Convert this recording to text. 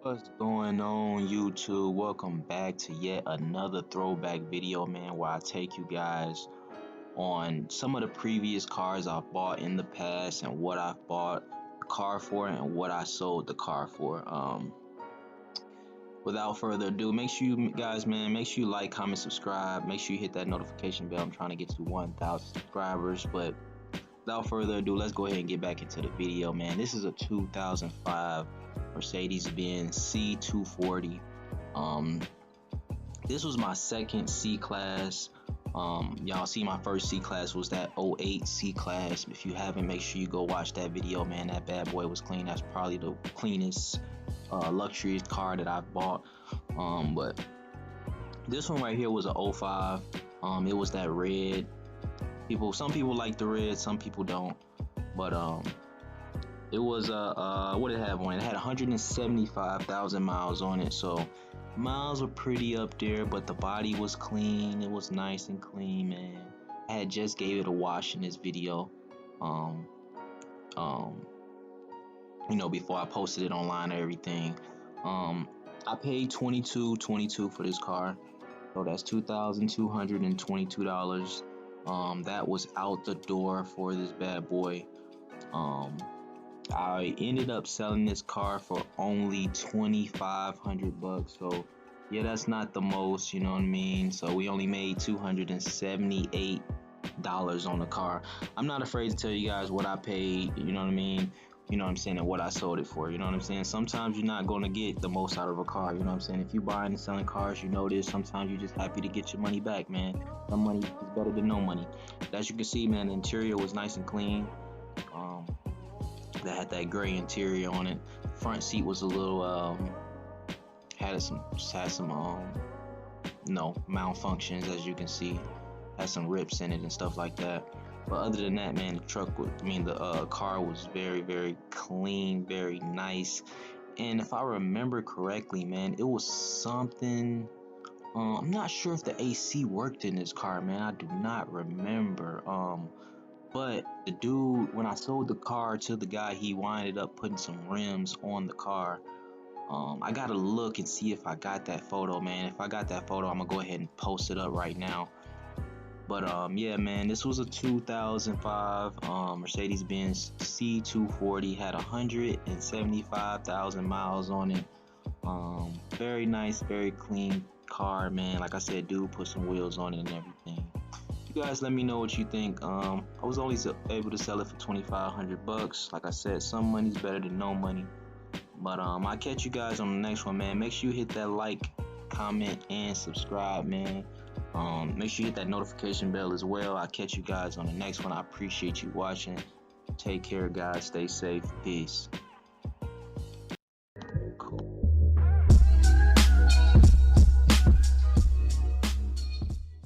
What's going on, YouTube? Welcome back to yet another throwback video, man, where I take you guys on some of the previous cars I've bought in the past and what I've bought the car for and what I sold the car for. Without further ado, make sure you guys, man, make sure you like, comment, subscribe. Make sure you hit that notification bell. I'm trying to get to 1,000 subscribers, but without further ado, let's go ahead and get back into the video, man. This is a 2005 Mercedes-Benz C240. This was my second C-Class. Y'all see my first C-Class was that 08 C-Class. If you haven't, make sure you go watch that video, man. That bad boy was clean. That's probably the cleanest luxury car that I've bought. But this one right here was a 05. It was that red. Some people like the red, some people don't. But it was what did it have on it? It had 175,000 miles on it, so miles were pretty up there, but the body was clean. It was nice and clean, man. I had just gave it a wash in this video, you know, before I posted it online and everything. I paid $22.22 for this car, so that's $2,222. That was out the door for this bad boy. I ended up selling this car for only $2,500, so yeah, that's not the most, you know what I mean? So we only made $278 on the car. I'm not afraid to tell you guys what I paid, you know what I mean? You know what I'm saying, and what I sold it for, you know what I'm saying? Sometimes you're not going to get the most out of a car, you know what I'm saying? If you're buying and selling cars, you know this. Sometimes you're just happy to get your money back, man. Some money is better than no money. But as you can see, man, the interior was nice and clean. That had that gray interior on it. Front seat was a little had some malfunctions, as you can see. Had some rips in it and stuff like that. But other than that, man, the car was very, very clean, very nice. And if I remember correctly, man, it was something. I'm not sure if the AC worked in this car, man. I do not remember. But the dude, when I sold the car to the guy, he winded up putting some rims on the car. I gotta look and see if I got that photo, man. If I got that photo, I'm gonna go ahead and post it up right now. But yeah, man, this was a 2005 Mercedes-Benz C240. Had 175,000 miles on it. Very nice, very clean car, man. Like I said, dude put some wheels on it and everything. You guys let me know what you think. I was only able to sell it for $2,500. Like I said, some money's better than no money. But I'll catch you guys on the next one, man. Make sure you hit that like, comment, and subscribe, man. Make sure you hit that notification bell as well. I'll catch you guys on the next one. I appreciate you watching. Take care, guys. Stay safe. Peace.